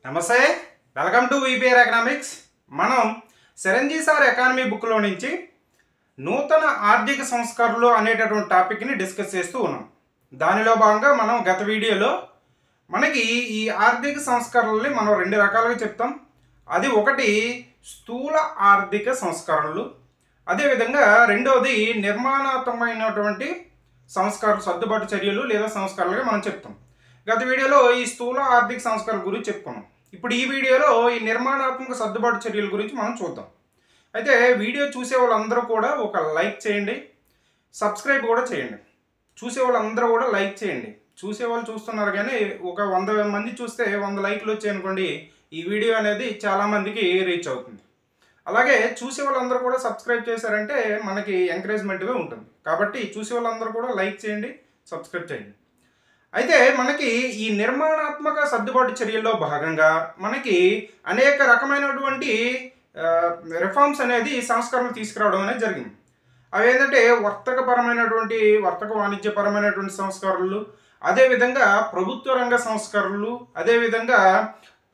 నమస్తే, welcome to VPR economics. మనం Chiranjeevi sir economy బుక్లో నుంచి నూతన ఆర్థిక సంస్కరణలు అనేటటువంటి టాపిక్ని డిస్కస్ చేస్తూ ఉన్నాం. దానిలో భాగంగా మనం గత వీడియోలో మనకి ఈ ఆర్థిక సంస్కరణల్ని మనం రెండు రకాలుగా చెప్తాం. అది ఒకటి స్థూల ఆర్థిక సంస్కరణలు, అదేవిధంగా రెండవది నిర్మాణాత్మకమైనటువంటి సంస్కరణ సర్దుబాటు చర్యలు లేదా సంస్కరణలుగా మనం చెప్తాం. గత వీడియోలో ఈ స్థూల ఆర్థిక సంస్కరణ గురించి చెప్పుకున్నాం. ఇప్పుడు ఈ వీడియోలో ఈ నిర్మాణాత్మక సర్దుబాటు చర్యల గురించి మనం చూద్దాం. అయితే వీడియో చూసే వాళ్ళందరూ కూడా ఒక లైక్ చేయండి, సబ్స్క్రైబ్ కూడా చేయండి. చూసే వాళ్ళందరూ కూడా లైక్ చేయండి. చూసేవాళ్ళు చూస్తున్నారు కానీ ఒక 100 మంది చూస్తే 100 లైక్లు వచ్చాయనుకోండి, ఈ వీడియో అనేది చాలామందికి రీచ్ అవుతుంది. అలాగే చూసే వాళ్ళందరూ కూడా సబ్స్క్రైబ్ చేశారంటే మనకి ఎంకరేజ్మెంట్గా ఉంటుంది. కాబట్టి చూసే వాళ్ళందరూ కూడా లైక్ చేయండి, సబ్స్క్రైబ్ చేయండి. అయితే మనకి ఈ నిర్మాణాత్మక సర్దుబాటు చర్యల్లో భాగంగా మనకి అనేక రకమైనటువంటి రిఫార్మ్స్ అనేది సంస్కరణలు తీసుకురావడం అనేది జరిగింది. అవి ఏంటంటే వర్తక వాణిజ్యపరమైనటువంటి సంస్కరణలు, అదేవిధంగా ప్రభుత్వ రంగ సంస్కరణలు, అదేవిధంగా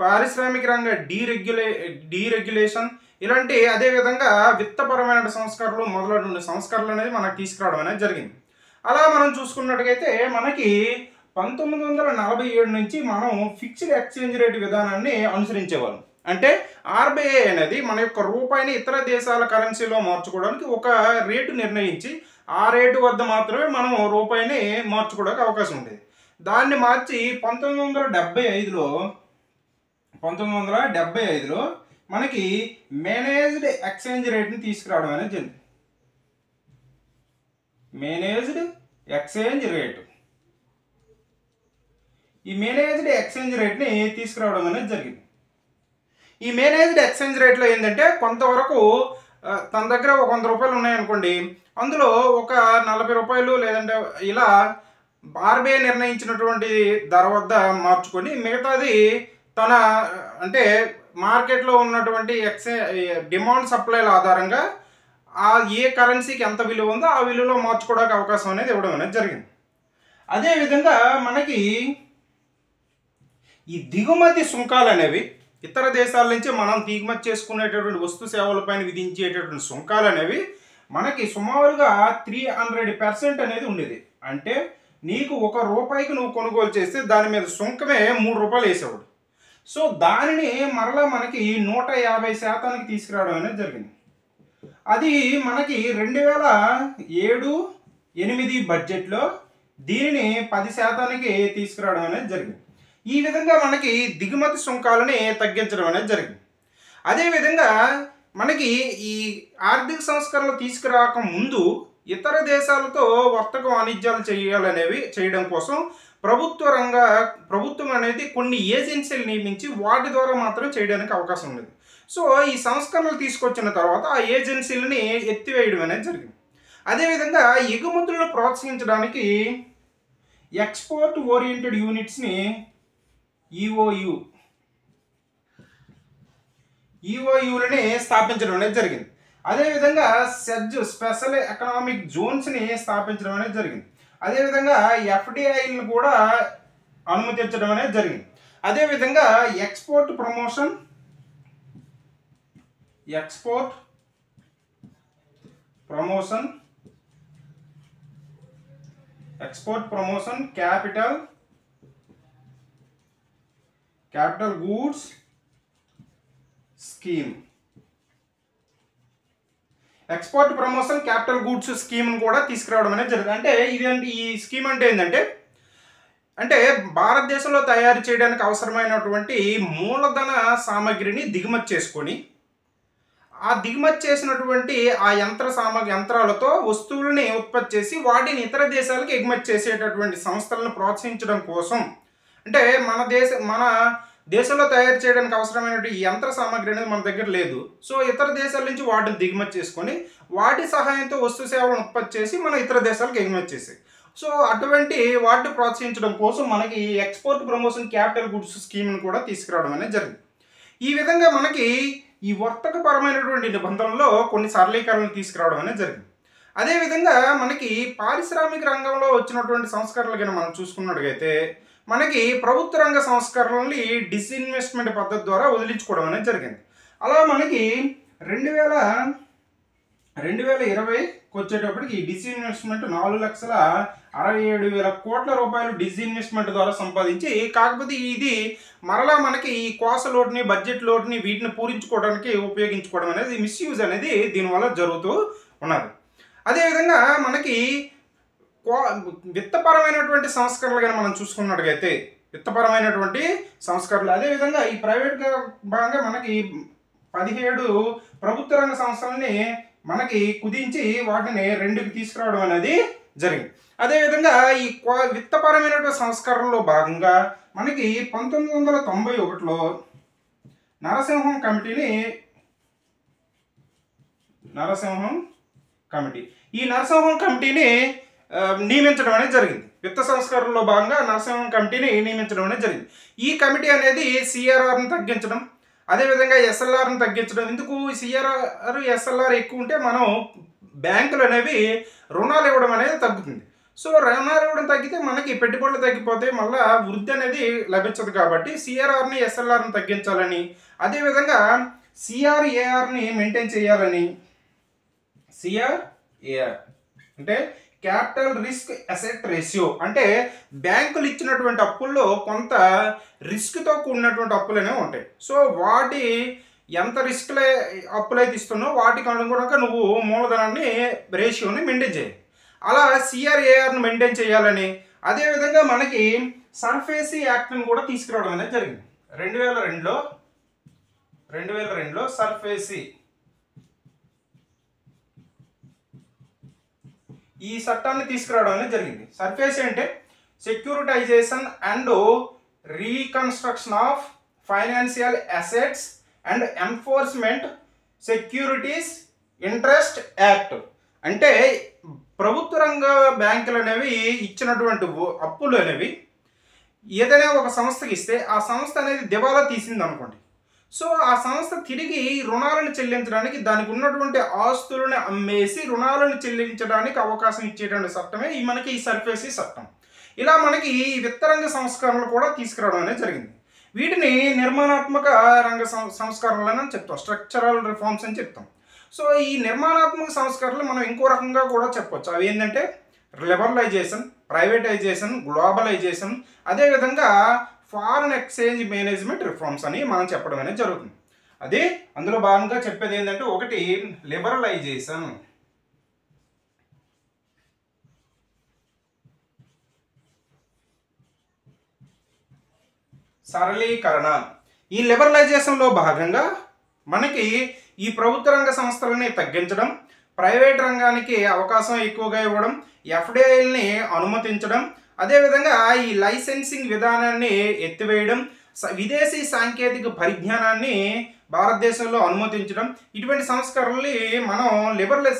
పారిశ్రామిక రంగ డీరెగ్యులేషన్ ఇలాంటి, అదేవిధంగా విత్తపరమైన సంస్కరణలు మొదలైన సంస్కరణలు అనేది మనకు తీసుకురావడం అనేది జరిగింది. అలా మనం చూసుకున్నట్టుగైతే మనకి 1947 నుంచి మనం ఫిక్స్డ్ ఎక్స్చేంజ్ రేట్ విధానాన్ని అనుసరించేవాళ్ళం. అంటే ఆర్బీఐ అనేది మన యొక్క రూపాయిని ఇతర దేశాల కరెన్సీలో మార్చుకోవడానికి ఒక రేటు నిర్ణయించి ఆ రేటు వద్ద మాత్రమే మనం రూపాయిని మార్చుకోవడానికి అవకాశం ఉండేది. దాన్ని మార్చి 1975లో మనకి మేనేజ్డ్ ఎక్స్చేంజ్ రేట్ని తీసుకురావడం అనేది జరిగింది. మేనేజ్డ్ ఎక్స్చేంజ్ రేటు, ఈ మేనేజ్డ్ ఎక్స్చేంజ్ రేట్ని తీసుకురావడం అనేది జరిగింది. ఈ మేనేజ్డ్ ఎక్స్చేంజ్ రేట్లో ఏంటంటే కొంతవరకు తన దగ్గర ఒక 100 రూపాయలు ఉన్నాయనుకోండి, అందులో ఒక 40 రూపాయలు లేదంటే ఇలా ఆర్బీఐ నిర్ణయించినటువంటి ధర వద్ద మార్చుకొని మిగతాది తన అంటే మార్కెట్లో ఉన్నటువంటి డిమాండ్ సప్లైల ఆధారంగా ఏ కరెన్సీకి ఎంత విలువ ఉందో ఆ విలువలో మార్చుకోవడానికి అవకాశం అనేది ఇవ్వడం అనేది జరిగింది. అదేవిధంగా మనకి ఈ దిగుమతి సుంకాలు అనేవి ఇతర దేశాల నుంచి మనం దిగుమతి చేసుకునేటటువంటి వస్తు సేవలపైన విధించేటటువంటి సుంకాలు అనేవి మనకి సుమారుగా 300% అనేది ఉండేది. అంటే నీకు ₹1 నువ్వు కొనుగోలు చేస్తే దాని మీద సుంకమే ₹3 వేసేవాడు. సో దానిని మరలా మనకి 150% తీసుకురావడం అనేది జరిగింది. అది మనకి 2007-8 బడ్జెట్లో దీనిని 10% తీసుకురావడం అనేది జరిగింది. ఈ విధంగా మనకి దిగుమతి సుంకాలని తగ్గించడం అనేది జరిగింది. అదేవిధంగా మనకి ఈ ఆర్థిక సంస్కరణలు తీసుకురాక ముందు ఇతర దేశాలతో వర్తక వాణిజ్యాలు చేయడం కోసం ప్రభుత్వం అనేది కొన్ని ఏజెన్సీలు నియమించి వాటి ద్వారా మాత్రం చేయడానికి అవకాశం ఉండేది. సో ఈ సంస్కరణలు తీసుకొచ్చిన తర్వాత ఆ ఏజెన్సీలని ఎత్తివేయడం అనేది జరిగింది. అదేవిధంగా ఎగుమతులను ప్రోత్సహించడానికి ఎక్స్పోర్ట్ ఓరియంటెడ్ యూనిట్స్ని ఈఓయూలని స్థాపించడం అనేది జరిగింది. అదేవిధంగా స్పెషల్ ఎకనామిక్ జోన్స్ని స్థాపించడం అనేది జరిగింది. అదేవిధంగా ఎఫ్డిఐలను కూడా అనుమతించడం అనేది జరిగింది. అదేవిధంగా export promotion capital goods scheme, export promotion capital goods స్కీమ్ను కూడా తీసుకురావడం అనేది జరిగింది. అంటే ఈ స్కీమ్ అంటే ఏంటంటే భారతదేశంలో తయారు చేయడానికి అవసరమైనటువంటి మూలధన సామగ్రిని దిగుమతి చేసుకొని ఆ దిగుమతి చేసినటువంటి ఆ యంత్రాలతో వస్తువులని ఉత్పత్తి చేసి వాటిని ఇతర దేశాలకు ఎగుమతి చేసేటటువంటి సంస్థలను ప్రోత్సహించడం కోసం, అంటే మన దేశంలో తయారు చేయడానికి అవసరమైనటువంటి ఈ యంత్ర సామగ్రి అనేది మన దగ్గర లేదు. సో ఇతర దేశాల నుంచి వాటిని దిగుమతి చేసుకొని వాటి సహాయంతో వస్తు సేవలను ఉత్పత్తి చేసి మన ఇతర దేశాలకు ఎగుమతి చేసాయి. సో అటువంటి వాటిని ప్రోత్సహించడం కోసం మనకి ఎక్స్పోర్ట్ ప్రమోషన్ క్యాపిటల్ గుడ్స్ స్కీమ్ని కూడా తీసుకురావడం అనేది జరిగింది. ఈ విధంగా మనకి ఈ వర్తకపరమైనటువంటి నిబంధనల్లో కొన్ని సరళీకరణలు తీసుకురావడం అనేది జరిగింది. అదేవిధంగా మనకి పారిశ్రామిక రంగంలో వచ్చినటువంటి సంస్కరణలు కనుక మనం చూసుకున్నట్టుగైతే మనకి ప్రభుత్వ రంగ సంస్కరణల్ని డిస్ఇన్వెస్ట్మెంట్ పద్ధతి ద్వారా వదిలించుకోవడం అనేది జరిగింది. అలా మనకి 2020కి వచ్చేటప్పటికి ఈ డిస్ఇన్వెస్ట్మెంట్ 4,67,000 కోట్ల రూపాయలు డిస్ఇన్వెస్ట్మెంట్ ద్వారా సంపాదించి, కాకపోతే ఇది మరలా మనకి ఈ కోస లోటుని బడ్జెట్ లోటుని వీటిని పూరించుకోవడానికి ఉపయోగించుకోవడం అనేది మిస్యూజ్ అనేది దీనివల్ల జరుగుతూ ఉన్నది. అదేవిధంగా మనకి విత్తపరమైనటువంటి సంస్కరణలు కానీ మనం చూసుకున్నట్టుగైతే విత్తపరమైనటువంటి సంస్కరణలు, అదేవిధంగా ఈ ప్రైవేట్గా భాగంగా మనకి 17 ప్రభుత్వ రంగ సంస్థలని మనకి కుదించి వాటిని 2కి తీసుకురావడం అనేది జరిగింది. అదేవిధంగా ఈ విత్తపరమైనటువంటి సంస్కరణలో భాగంగా మనకి 1991లో నరసింహం కమిటీని నియమించడం అనేది జరిగింది. విత్త సంస్కరణలో భాగంగా నరసింహం కమిటీని నియమించడం అనేది జరిగింది. ఈ కమిటీ అనేది సిఆర్ఆర్ని తగ్గించడం, అదేవిధంగా ఎస్ఎల్ఆర్ని తగ్గించడం. ఎందుకు సిఆర్ఆర్ ఎస్ఎల్ఆర్ ఎక్కువ ఉంటే మనం బ్యాంకులు అనేవి రుణాలు ఇవ్వడం అనేది తగ్గుతుంది. సో రుణాలు ఇవ్వడం తగ్గితే మనకి పెట్టుబడులు తగ్గిపోతే మళ్ళీ వృద్ధి అనేది లభించదు. కాబట్టి సిఆర్ఆర్ని ఎస్ఎల్ఆర్ని తగ్గించాలని, అదేవిధంగా సిఆర్ఏఆర్ని మెయింటైన్ చేయాలని. సిఆర్ఏఆర్ అంటే క్యాపిటల్ రిస్క్ అసెట్ రేషియో, అంటే బ్యాంకులు ఇచ్చినటువంటి అప్పుల్లో కొంత రిస్క్తో కూడినటువంటి అప్పులు అనేవి ఉంటాయి. సో వాటి ఎంత రిస్క్లే అప్పులైతే ఇస్తున్నావు వాటికి అనుగుణంగా నువ్వు మూలధనాన్ని రేషియోని మెయింటైన్ చేయాలి. అలా సిఆర్ఏఆర్ని మెయింటైన్ చేయాలని, అదేవిధంగా మనకి సర్ఫేసీ యాక్ట్ని కూడా తీసుకురావడం అనేది జరిగింది. 2002లో సర్ఫేసీ ఈ చట్టాన్ని తీసుకురావడం అనేది జరిగింది. సర్ఫేసీ అంటే securitisation and reconstruction of financial assets and enforcement securities interest act. అంటే ప్రభుత్వ రంగ బ్యాంకులు అనేవి ఇచ్చినటువంటి అప్పులు అనేవి ఏదైనా ఒక సంస్థకి ఇస్తే ఆ సంస్థ అనేది దివాలా తీసింది అనుకోండి. సో ఆ సంస్థ తిరిగి రుణాలను చెల్లించడానికి దానికి ఉన్నటువంటి ఆస్తులను అమ్మేసి రుణాలను చెల్లించడానికి అవకాశం ఇచ్చేటువంటి చట్టమే మనకి ఈ సర్ఫేసీ చట్టం. ఇలా మనకి ఈ విత్తరంగ సంస్కరణలు కూడా తీసుకురావడం అనేది జరిగింది. వీటిని నిర్మాణాత్మక రంగ సంస్కరణలు అని చెప్తాం, స్ట్రక్చరల్ రిఫార్మ్స్ అని చెప్తాం. సో ఈ నిర్మాణాత్మక సంస్కరణలు మనం ఇంకో రకంగా కూడా చెప్పొచ్చు. అవి ఏంటంటే లిబరలైజేషన్, ప్రైవేటైజేషన్, గ్లోబలైజేషన్, అదేవిధంగా ఫారెన్ ఎక్స్చేంజ్ మేనేజ్మెంట్ రిఫార్మ్స్ అని మనం చెప్పడం అనేది జరుగుతుంది. అదే అందులో భాగంగా చెప్పేది ఏంటంటే, ఒకటి లిబరలైజేషన్, సరళీకరణ. ఈ లిబరలైజేషన్లో భాగంగా మనకి ఈ ప్రభుత్వ రంగ సంస్థలని తగ్గించడం, ప్రైవేట్ రంగానికి అవకాశం ఎక్కువగా ఇవ్వడం, ఎఫ్డిఐల్ని అనుమతించడం, అదేవిధంగా ఈ లైసెన్సింగ్ విధానాన్ని ఎత్తివేయడం, విదేశీ సాంకేతిక పరిజ్ఞానాన్ని భారతదేశంలో అనుమతించడం, ఇటువంటి సంస్కరణల్ని మనం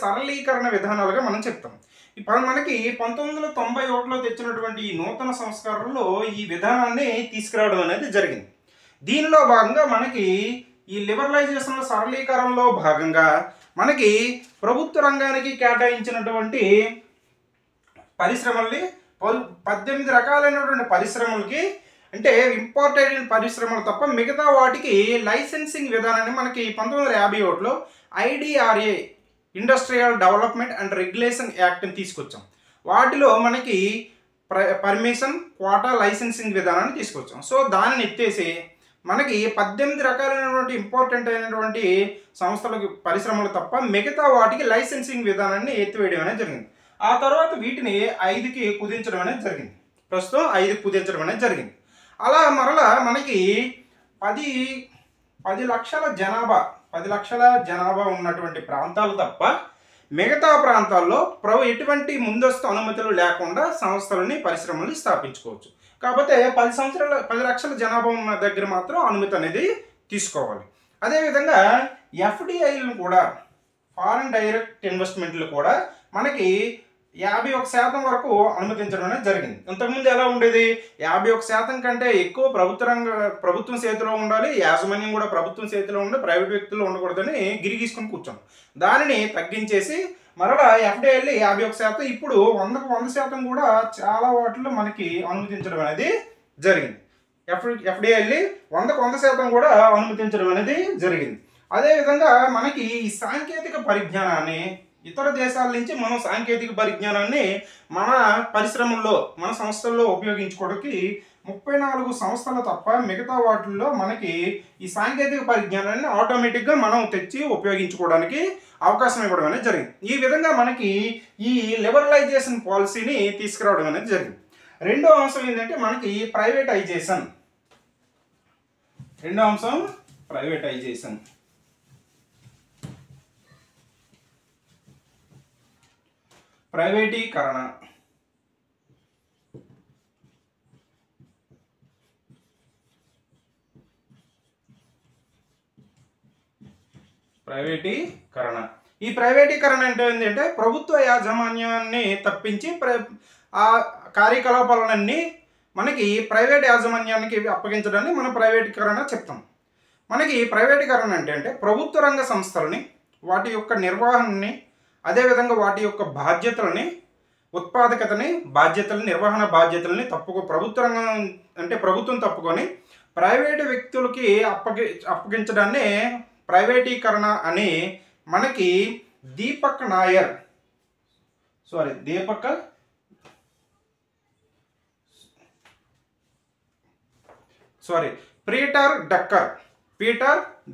సరళీకరణ విధానాలుగా మనం చెప్తాం. ఇప్పుడు మనకి 1991లో తెచ్చినటువంటి ఈ నూతన సంస్కరణలో ఈ విధానాన్ని తీసుకురావడం అనేది జరిగింది. దీనిలో భాగంగా మనకి ఈ లిబరలైజేషన్ సరళీకరణలో భాగంగా మనకి ప్రభుత్వ రంగానికి కేటాయించినటువంటి పరిశ్రమల్ని 18 రకాలైనటువంటి పరిశ్రమలకి, అంటే ఇంపార్టెంట్ పరిశ్రమలు తప్ప మిగతా వాటికి లైసెన్సింగ్ విధానాన్ని మనకి 1951లో IDRA industrial development and regulation యాక్ట్ని తీసుకొచ్చాం. వాటిలో మనకి పర్మిషన్, క్వాటా, లైసెన్సింగ్ విధానాన్ని తీసుకొచ్చాం. సో దానిని ఎత్తేసి మనకి 18 రకాలైనటువంటి ఇంపార్టెంట్ అయినటువంటి సంస్థలకు పరిశ్రమలు తప్ప మిగతా వాటికి లైసెన్సింగ్ విధానాన్ని ఎత్తివేయడం అనేది జరిగింది. ఆ తర్వాత వీటిని 5కి కుదించడం అనేది జరిగింది. ప్రస్తుతం 5కి కుదించడం అనేది జరిగింది. అలా మరలా మనకి 10 లక్షల జనాభా ఉన్నటువంటి ప్రాంతాలు తప్ప మిగతా ప్రాంతాల్లో ఎటువంటి ముందస్తు అనుమతులు లేకుండా సంస్థలని, పరిశ్రమల్ని స్థాపించుకోవచ్చు. కాకపోతే 10 లక్షల జనాభా ఉన్న దగ్గర మాత్రం అనుమతి అనేది తీసుకోవాలి. అదేవిధంగా ఎఫ్డిఐలను కూడా, ఫారెన్ డైరెక్ట్ ఇన్వెస్ట్మెంట్లు కూడా మనకి 51% వరకు అనుమతించడం అనేది జరిగింది. ఇంతకుముందు ఎలా ఉండేది, 51% కంటే ఎక్కువ ప్రభుత్వం చేతిలో ఉండాలి, యాజమాన్యం కూడా ప్రభుత్వం చేతిలో ఉండి ప్రైవేట్ వ్యక్తులు ఉండకూడదని గిరిగీసుకొని కూర్చోం. దానిని తగ్గించేసి మరలా ఎఫ్డిఐలు 51%, ఇప్పుడు 100% కూడా చాలా వాటిలో మనకి అనుమతించడం అనేది జరిగింది. ఎఫ్డిఐని 100% కూడా అనుమతించడం అనేది జరిగింది. అదేవిధంగా మనకి ఈ సాంకేతిక పరిజ్ఞానాన్ని ఇతర దేశాల నుంచి మనం సాంకేతిక పరిజ్ఞానాన్ని మన పరిశ్రమల్లో మన సంస్థల్లో ఉపయోగించుకోవడానికి 34 సంస్థలు తప్ప మిగతా వాటిల్లో మనకి ఈ సాంకేతిక పరిజ్ఞానాన్ని ఆటోమేటిక్గా మనం తెచ్చి ఉపయోగించుకోవడానికి అవకాశం ఇవ్వడం అనేది జరిగింది. ఈ విధంగా మనకి ఈ లిబరలైజేషన్ పాలసీని తీసుకురావడం అనేది జరిగింది. రెండో అంశం ఏంటంటే మనకి ప్రైవేటైజేషన్. రెండో అంశం ప్రైవేటైజేషన్. ప్రైవేటీకరణ. ప్రైవేటీకరణ. ఈ ప్రైవేటీకరణ అంటే ఏంటంటే ప్రభుత్వ యాజమాన్యాన్ని తప్పించి ఆ కార్యకలాపాలన్నీ మనకి ప్రైవేట్ యాజమాన్యానికి అప్పగించడాన్ని మనం ప్రైవేటీకరణ చెప్తాం. మనకి ప్రైవేటీకరణ అంటే ప్రభుత్వ రంగ సంస్థలని వాటి యొక్క నిర్వహణని అదేవిధంగా వాటి యొక్క బాధ్యతలని ఉత్పాదకతని బాధ్యతలని నిర్వహణ బాధ్యతలని ప్రభుత్వ రంగం అంటే ప్రభుత్వం తప్పుకొని ప్రైవేటు వ్యక్తులకి అప్పగించడాన్ని ప్రైవేటీకరణ అని మనకి పీటర్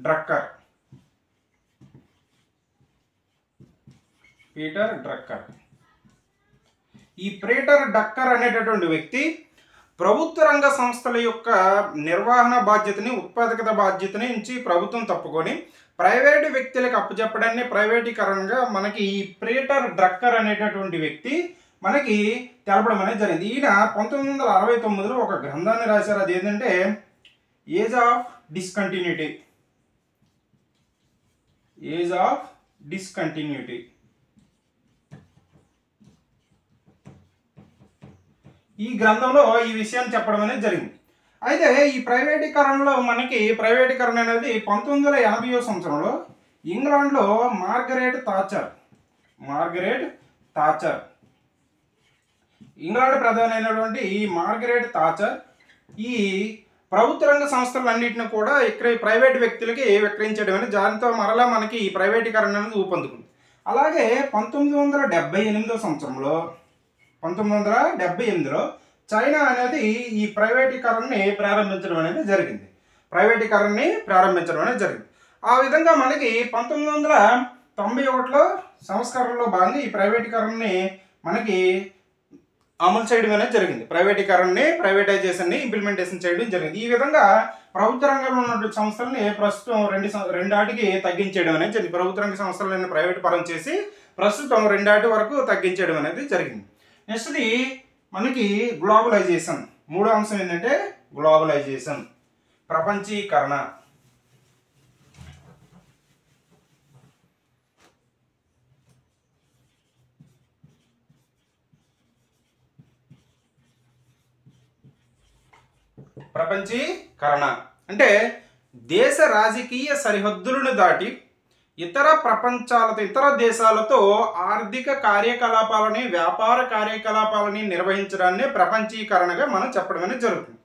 డ్రక్కర్. ఈ పీటర్ డ్రక్కర్ అనేటటువంటి వ్యక్తి ప్రభుత్వ రంగ సంస్థల యొక్క నిర్వహణ బాధ్యతని ఉత్పాదకత బాధ్యతని నుంచి ప్రభుత్వం తప్పుకొని ప్రైవేటు వ్యక్తులకు అప్పచెప్పడాన్ని ప్రైవేటీకరణగా మనకి ఈ పీటర్ డ్రక్కర్ అనేటటువంటి వ్యక్తి మనకి తెలపడం అనేది జరిగింది. ఈయన 1969లో ఒక గ్రంథాన్ని రాశారు. అది ఏంటంటే ఏజ్ ఆఫ్ డిస్కంటిన్యూటీ. ఈ గ్రంథంలో ఈ విషయాన్ని చెప్పడం అనేది జరిగింది. అయితే ఈ ప్రైవేటీకరణలో మనకి ప్రైవేటీకరణ అనేది 1980వ సంవత్సరంలో ఇంగ్లాండ్లో మార్గరెట్ థాచర్ ఇంగ్లాండ్ ప్రధాని అయినటువంటి ఈ మార్గరెట్ థాచర్ ఈ ప్రభుత్వ రంగ సంస్థలన్నింటినీ కూడా ప్రైవేట్ వ్యక్తులకి విక్రయించడం అనేది దాంతో మరలా మనకి ఈ ప్రైవేటీకరణ అనేది ఊపందుకుంది. అలాగే 1978లో చైనా అనేది ఈ ప్రైవేటీకరణని ప్రారంభించడం అనేది జరిగింది. ఆ విధంగా మనకి 1991లో సంస్కరణలో భాగంగా ఈ ప్రైవేటీకరణని మనకి అమలు చేయడం అనేది జరిగింది. ప్రైవేటైజేషన్ని ఇంప్లిమెంటేషన్ చేయడం జరిగింది. ఈ విధంగా ప్రభుత్వ రంగంలో ఉన్నటువంటి సంస్థలని ప్రస్తుతం రెండాటికి తగ్గించేయడం అనేది జరిగింది. ప్రభుత్వ రంగ సంస్థలను ప్రైవేట్ పరం చేసి ప్రస్తుతం 2 వరకు తగ్గించేయడం అనేది జరిగింది. నెక్స్ట్ది మనకి గ్లోబలైజేషన్. మూడో అంశం ఏంటంటే గ్లోబలైజేషన్, ప్రపంచీకరణ. ప్రపంచీకరణ అంటే దేశ రాజకీయ సరిహద్దులను దాటి ఇతర దేశాలతో ఆర్థిక కార్యకలాపాలని వ్యాపార కార్యకలాపాలని నిర్వహించడాన్ని ప్రపంచీకరణగా మనం చెప్పడం అనేది జరుగుతుంది.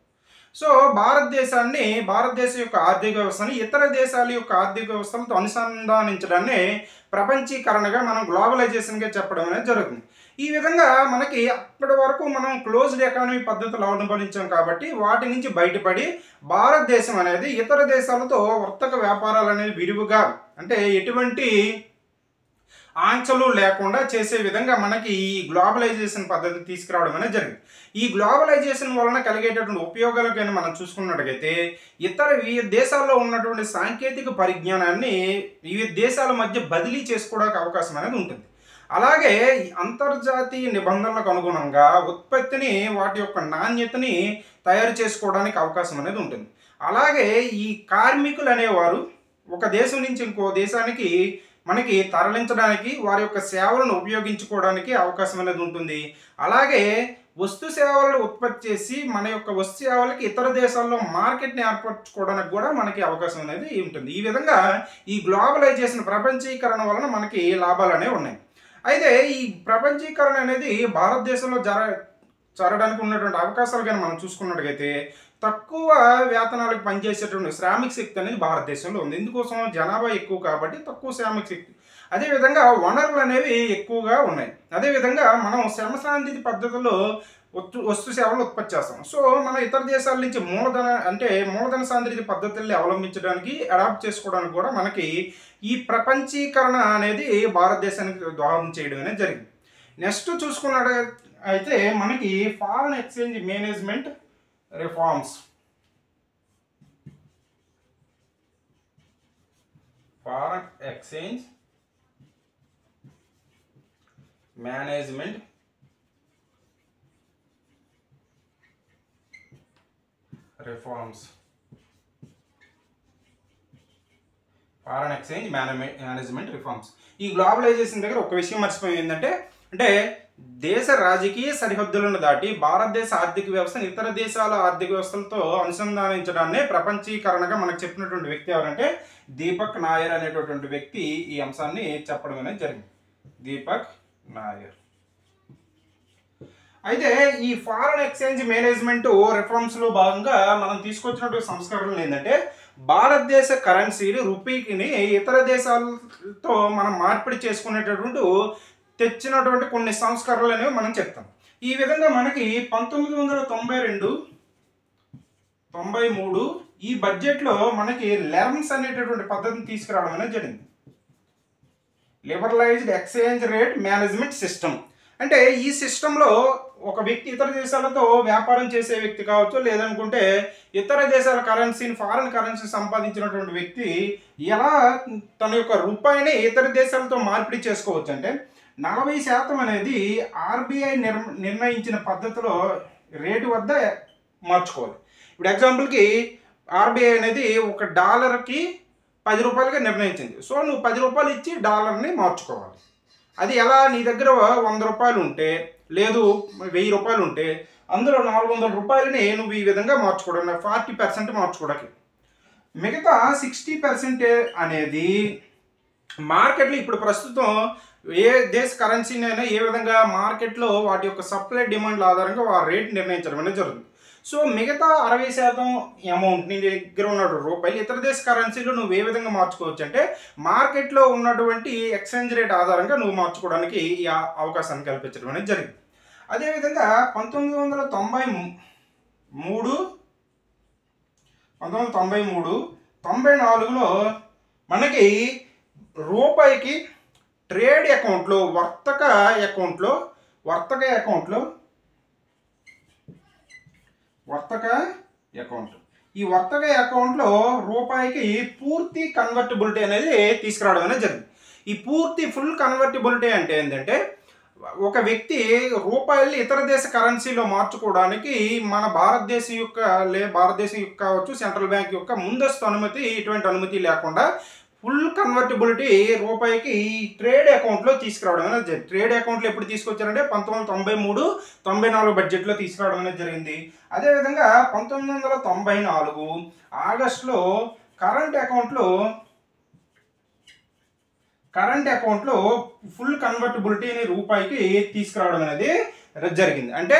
సో భారతదేశం యొక్క ఆర్థిక వ్యవస్థని ఇతర దేశాల యొక్క ఆర్థిక వ్యవస్థలతో అనుసంధానించడాన్ని ప్రపంచీకరణగా మనం గ్లోబలైజేషన్గా చెప్పడం అనేది జరుగుతుంది. ఈ విధంగా మనకి అప్పటి వరకు మనం క్లోజ్డ్ ఎకానమీ పద్ధతులు అవలంబించాం కాబట్టి వాటి నుంచి బయటపడి భారతదేశం అనేది ఇతర దేశాలతో వర్తక వ్యాపారాలు అనేది విరివిగా అంటే ఎటువంటి ఆంక్షలు లేకుండా చేసే విధంగా మనకి ఈ గ్లోబలైజేషన్ పద్ధతి తీసుకురావడం అనేది జరిగింది. ఈ గ్లోబలైజేషన్ వలన కలిగేటటువంటి ఉపయోగాలకైనా మనం చూసుకున్నట్లయితే వివిధ దేశాల్లో ఉన్నటువంటి సాంకేతిక పరిజ్ఞానాన్ని వివిధ దేశాల మధ్య బదిలీ చేసుకోవడానికి అవకాశం అనేది ఉంటుంది. అలాగే అంతర్జాతీయ నిబంధనలకు అనుగుణంగా ఉత్పత్తిని వాటి యొక్క నాణ్యతని తయారు చేసుకోవడానికి అవకాశం అనేది ఉంటుంది. అలాగే ఈ కార్మికులు అనేవారు ఒక దేశం నుంచి ఇంకో దేశానికి మనకి తరలించడానికి వారి యొక్క సేవలను ఉపయోగించుకోవడానికి అవకాశం అనేది ఉంటుంది. అలాగే వస్తు సేవలను ఉత్పత్తి చేసి మన యొక్క వస్తు సేవలకి ఇతర దేశాల్లో మార్కెట్ని ఏర్పరచుకోవడానికి కూడా మనకి అవకాశం అనేది ఉంటుంది. ఈ విధంగా ఈ గ్లోబలైజేషన్ ప్రపంచీకరణ వలన మనకి లాభాలు అనేవి ఉన్నాయి. అయితే ఈ ప్రపంచీకరణ అనేది భారతదేశంలో చేరడానికి ఉన్నటువంటి అవకాశాలు కానీ మనం చూసుకున్నట్టుగైతే తక్కువ వేతనాలకు పనిచేసేటువంటి శ్రామిక శక్తి అనేది భారతదేశంలో ఉంది. ఇందుకోసం జనాభా ఎక్కువ కాబట్టి తక్కువ శ్రామిక శక్తి, అదేవిధంగా వనరులు అనేవి ఎక్కువగా ఉన్నాయి. అదేవిధంగా మనం శ్రమ సాంద్రత పద్ధతిలో వస్తు సేవలు ఉత్పత్తి చేస్తాం. సో మన ఇతర దేశాల నుంచి మూలధన సాంద్రత పద్ధతుల్ని అవలంబించడానికి అడాప్ట్ చేసుకోవడానికి కూడా మనకి ఈ ప్రపంచీకరణ అనేది భారతదేశానికి దోహదం చేయడం అనేది జరిగింది. నెక్స్ట్ చూసుకున్నట్టు అయితే మనకి foreign exchange management reforms. Foreign exchange management reforms. Foreign exchange management reforms. ఈ గ్లోబలైజేషన్ దగ్గర ఒక విషయం మర్చిపోయింది ఏంటంటే, దేశ రాజకీయ సరిహద్దులను దాటి భారతదేశ ఆర్థిక వ్యవస్థను ఇతర దేశాల ఆర్థిక వ్యవస్థలతో అనుసంధానించడాన్ని ప్రపంచీకరణగా మనకు చెప్పినటువంటి వ్యక్తి ఎవరంటే దీపక్ నాయర్ అనేటటువంటి వ్యక్తి ఈ అంశాన్ని చెప్పడం అనేది జరిగింది. దీపక్ నాయర్. అయితే ఈ ఫారెన్ ఎక్స్చేంజ్ మేనేజ్మెంట్ రిఫార్మ్స్లో భాగంగా మనం తీసుకొచ్చినటువంటి సంస్కరణలు ఏంటంటే, భారతదేశ కరెన్సీని రూపీని ఇతర దేశాలతో మనం మార్పిడి చేసుకునేటటువంటి తెచ్చినటువంటి కొన్ని సంస్కరణలు అనేవి మనం చెప్తాం. ఈ విధంగా మనకి 1992-93 ఈ బడ్జెట్లో మనకి లెర్మ్స్ అనేటటువంటి పద్ధతిని తీసుకురావడం అనేది జరిగింది. Liberalised exchange rate management system. అంటే ఈ సిస్టంలో ఒక వ్యక్తి ఇతర దేశాలతో వ్యాపారం చేసే వ్యక్తి కావచ్చు, లేదనుకుంటే ఇతర దేశాల కరెన్సీని ఫారెన్ కరెన్సీ సంపాదించినటువంటి వ్యక్తి ఎలా తన యొక్క రూపాయిని ఇతర దేశాలతో మార్పిడి చేసుకోవచ్చు అంటే 40% అనేది ఆర్బీఐ నిర్ణయించిన పద్ధతిలో రేటు వద్ద మార్చుకోవాలి. ఇప్పుడు ఎగ్జాంపుల్కి ఆర్బీఐ అనేది $1కి 10 రూపాయలుగా నిర్ణయించింది. సో నువ్వు 10 రూపాయలు ఇచ్చి డాలర్ని మార్చుకోవాలి. అది ఎలా, నీ దగ్గర 100 రూపాయలు ఉంటే, లేదు 1000 రూపాయలు ఉంటే అందులో 400 రూపాయలని నువ్వు ఈ విధంగా మార్చుకోవడం, 40% మార్చుకోవడానికి. మిగతా 60% అనేది మార్కెట్లో ఇప్పుడు ప్రస్తుతం ఏ దేశ కరెన్సీనైనా ఏ విధంగా మార్కెట్లో వాటి యొక్క సప్లై డిమాండ్ల ఆధారంగా ఆ రేట్ నిర్ణయించడం అనేది జరుగుతుంది. సో మిగతా 60% అమౌంట్ నీ దగ్గర ఉన్న రూపాయలు ఇతర దేశ కరెన్సీలో నువ్వు ఏ విధంగా మార్చుకోవచ్చు అంటే మార్కెట్లో ఉన్నటువంటి ఎక్స్చేంజ్ రేట్ ఆధారంగా నువ్వు మార్చుకోవడానికి ఈ అవకాశాన్ని కల్పించడం అనేది జరిగింది. అదేవిధంగా 1993-94లో మనకి రూపాయికి ట్రేడ్ అకౌంట్లో వర్తక అకౌంట్లో ఈ వర్తక అకౌంట్లో రూపాయికి పూర్తి కన్వర్టిబిలిటీ అనేది తీసుకురావడం అనేది జరిగింది. ఈ ఫుల్ కన్వర్టిబిలిటీ అంటే ఏంటంటే, ఒక వ్యక్తి రూపాయల్ని ఇతర దేశ కరెన్సీలో మార్చుకోవడానికి మన భారతదేశం యొక్క కావచ్చు సెంట్రల్ బ్యాంక్ యొక్క ముందస్తు అనుమతి, ఇటువంటి అనుమతి లేకుండా ఫుల్ కన్వర్టిబిలిటీ రూపాయికి ట్రేడ్ అకౌంట్లో తీసుకురావడం అనేది జరిగింది. ట్రేడ్ అకౌంట్లో ఎప్పుడు తీసుకొచ్చారంటే 1993-94 బడ్జెట్లో తీసుకురావడం అనేది జరిగింది. అదేవిధంగా 1994 ఆగస్టులో కరెంట్ అకౌంట్లో ఫుల్ కన్వర్టిబిలిటీని రూపాయికి తీసుకురావడం అనేది జరిగింది. అంటే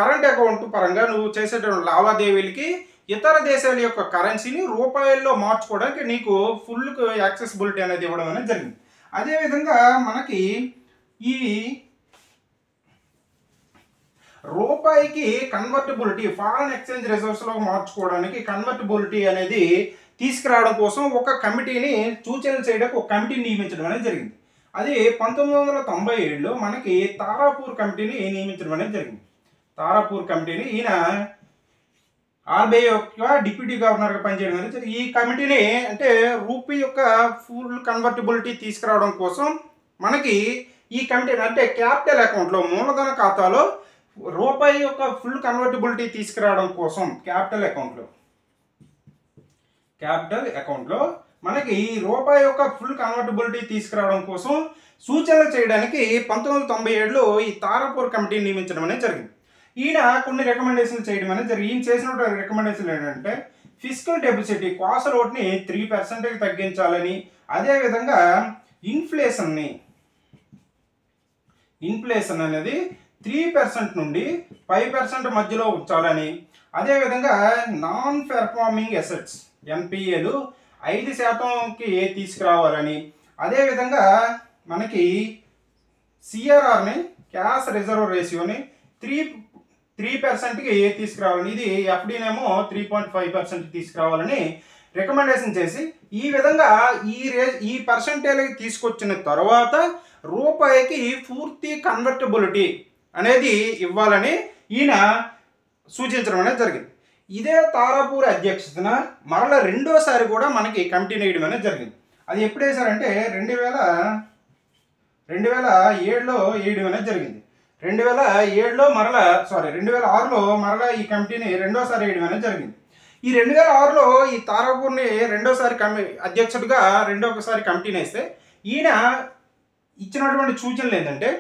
కరెంట్ అకౌంట్ పరంగా నువ్వు చేసేటువంటి లావాదేవీలకి ఇతర దేశాల యొక్క కరెన్సీని రూపాయల్లో మార్చుకోవడానికి నీకు ఫుల్ యాక్సెసిబిలిటీ అనేది ఇవ్వడం అనేది జరిగింది. అదేవిధంగా మనకి ఈ రూపాయికి కన్వర్టిబిలిటీ ఫారెన్ ఎక్స్చేంజ్ రిజర్వ్స్లో మార్చుకోవడానికి కన్వర్టిబిలిటీ అనేది తీసుకురావడం కోసం ఒక కమిటీని సూచనలు చేయడానికి ఒక కమిటీని నియమించడం అనేది జరిగింది. అది 1997లో మనకి తారాపూర్ కమిటీని నియమించడం అనేది జరిగింది. తారాపూర్ కమిటీని ఈయన ఆర్బీఐ యొక్క డిప్యూటీ గవర్నర్గా పనిచేయడం అనేది. ఈ కమిటీని అంటే రూపీ యొక్క ఫుల్ కన్వర్టిబిలిటీ తీసుకురావడం కోసం మనకి ఈ కమిటీ అంటే క్యాపిటల్ అకౌంట్లో మూలధన ఖాతాలో రూపాయి యొక్క ఫుల్ కన్వర్టిబిలిటీ తీసుకురావడం కోసం క్యాపిటల్ అకౌంట్లో మనకి రూపాయి యొక్క ఫుల్ కన్వర్టిబిలిటీ తీసుకురావడం కోసం సూచనలు చేయడానికి 1997లో ఈ తారాపూర్ కమిటీని నియమించడం అనేది జరిగింది. ఈయన కొన్ని రికమెండేషన్లు చేయడం అనేది జరిగింది. ఈయన చేసిన రికమెండేషన్లు ఏంటంటే ఫిస్కల్ డెఫిసిట్ కాస్ట్ రేట్ని 3% తగ్గించాలని, అదేవిధంగా ఇన్ఫ్లేషన్ అనేది 3% నుండి 5% మధ్యలో ఉంచాలని, అదేవిధంగా నాన్ పెర్ఫార్మింగ్ అసెట్స్ ఎన్పిఏలు 5%కి తీసుకురావాలని, అదేవిధంగా మనకి సిఆర్ఆర్ని క్యాష్ రిజర్వ్ రేషియోని 3%కి తీసుకురావాలని, ఇది ఎఫ్డీనేమో 3.5% తీసుకురావాలని రికమెండేషన్ చేసి, ఈ విధంగా ఈ పర్సంటేజ్కి తీసుకొచ్చిన తర్వాత రూపాయికి పూర్తి కన్వర్టబిలిటీ అనేది ఇవ్వాలని ఈయన సూచించడం అనేది జరిగింది. ఇదే తారాపూర్ అధ్యక్షతన మరలా రెండోసారి కూడా మనకి కమిటీ వేయడం అనేది జరిగింది. అది ఎప్పుడు వేశారంటే 2007లో వేయడం అనేది జరిగింది. 2006లో మరలా ఈ కమిటీని రెండోసారి వేయడం అనేది జరిగింది. ఈ 2006లో ఈ తారాపూర్ని రెండోసారి అధ్యక్షుడిగా రెండోసారి కమిటీని వేస్తే ఈయన ఇచ్చినటువంటి సూచనలు ఏంటంటే,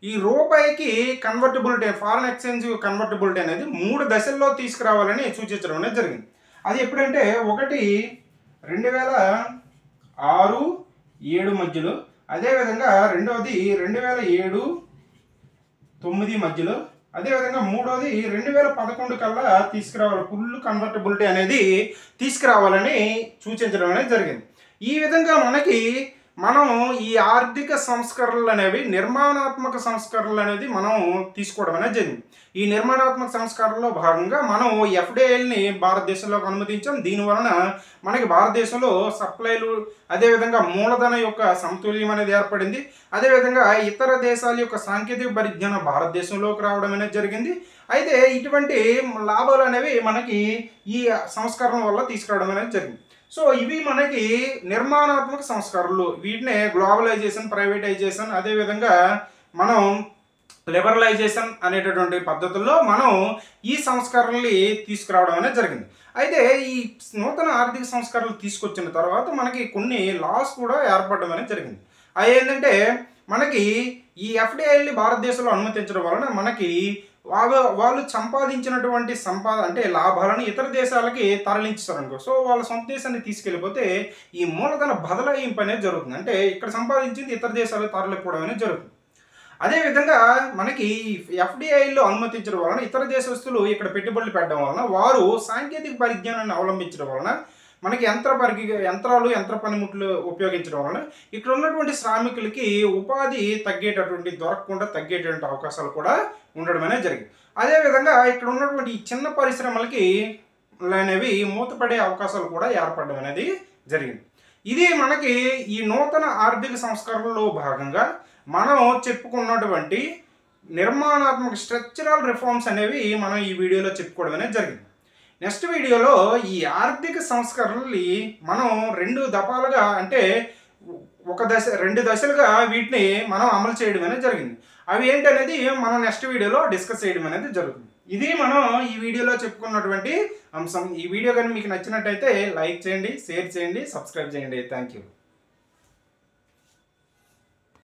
ఈ రూపాయికి కన్వర్టబిలిటీ, ఫారెన్ ఎక్స్చేంజ్ కన్వర్టబిలిటీ అనేది 3 దశల్లో తీసుకురావాలని సూచించడం అనేది జరిగింది. అది ఎప్పుడంటే, ఒకటి 2006-7 మధ్యలో, అదేవిధంగా రెండవది 2007-9 మధ్యలో, అదేవిధంగా మూడోది 2011 కల్లా తీసుకురావాలి, ఫుల్ కన్వర్టబిలిటీ అనేది తీసుకురావాలని సూచించడం అనేది జరిగింది. ఈ విధంగా మనం ఈ ఆర్థిక సంస్కరణలు అనేవి నిర్మాణాత్మక సంస్కరణలు అనేది మనం తీసుకోవడం అనేది జరిగింది. ఈ నిర్మాణాత్మక సంస్కరణలో భాగంగా మనం ఎఫ్డిఐల్ని భారతదేశంలోకి అనుమతించాం. దీనివలన మనకి భారతదేశంలో సప్లైలు, అదేవిధంగా మూలధన యొక్క సమతుల్యం అనేది ఏర్పడింది. అదేవిధంగా ఇతర దేశాల యొక్క సాంకేతిక పరిజ్ఞానం భారతదేశంలోకి రావడం అనేది జరిగింది. అయితే ఇటువంటి లాభాలు అనేవి మనకి ఈ సంస్కరణ వల్ల తీసుకురావడం అనేది జరిగింది. సో ఇవి మనకి నిర్మాణాత్మక సంస్కరణలు. వీటినే గ్లోబలైజేషన్, ప్రైవేటైజేషన్, అదేవిధంగా మనం లిబరలైజేషన్ అనేటటువంటి పద్ధతుల్లో మనం ఈ సంస్కరణలు తీసుకురావడం అనేది జరిగింది. అయితే ఈ నూతన ఆర్థిక సంస్కరణలు తీసుకొచ్చిన తర్వాత మనకి కొన్ని లాస్ కూడా ఏర్పడడం అనేది జరిగింది. అవి ఏంటంటే, మనకి ఈ ఎఫ్డిఐల్ని భారతదేశంలో అనుమతించడం వలన మనకి వాళ్ళు సంపాదించినటువంటి అంటే లాభాలను ఇతర దేశాలకి తరలించారనుకో. సో వాళ్ళ సొంత దేశాన్ని తీసుకెళ్ళిపోతే ఈ మూలధన బదలాయింపు అనేది జరుగుతుంది. అంటే ఇక్కడ సంపాదించింది ఇతర దేశాలకు తరలిపోవడం అనేది జరుగుతుంది. అదేవిధంగా మనకి ఎఫ్డిఐలో అనుమతించడం వలన ఇతర దేశస్తులు ఇక్కడ పెట్టుబడులు పెట్టడం వలన, వారు సాంకేతిక పరిజ్ఞానాన్ని అవలంబించడం వలన, మనకి యంత్రాలు, యంత్ర పనిముట్లు ఉపయోగించడం వలన ఇక్కడ ఉన్నటువంటి శ్రామికులకి ఉపాధి దొరకకుండా తగ్గేటువంటి అవకాశాలు కూడా ఉండడం అనేది జరిగింది. అదేవిధంగా ఇక్కడ ఉన్నటువంటి చిన్న పరిశ్రమలకి అనేవి మూతపడే అవకాశాలు కూడా ఏర్పడడం అనేది జరిగింది. ఇది మనకి ఈ నూతన ఆర్థిక సంస్కరణలో భాగంగా మనం చెప్పుకున్నటువంటి నిర్మాణాత్మక స్ట్రక్చరల్ రిఫార్మ్స్ అనేవి మనం ఈ వీడియోలో చెప్పుకోవడం అనేది జరిగింది. నెక్స్ట్ వీడియోలో ఈ ఆర్థిక సంస్కరణలు మనం 2 దఫాలుగా, అంటే 2 దశలుగా వీటిని మనం అమలు చేయడం అనేది జరిగింది. అవి ఏంటనేది మనం నెక్స్ట్ వీడియోలో డిస్కస్ చేయడం అనేది జరుగుతుంది. ఇది మనం ఈ వీడియోలో చెప్పుకున్నటువంటి అంశం. ఈ వీడియో కానీ మీకు నచ్చినట్టయితే లైక్ చేయండి, షేర్ చేయండి, సబ్స్క్రైబ్ చేయండి. Thank you.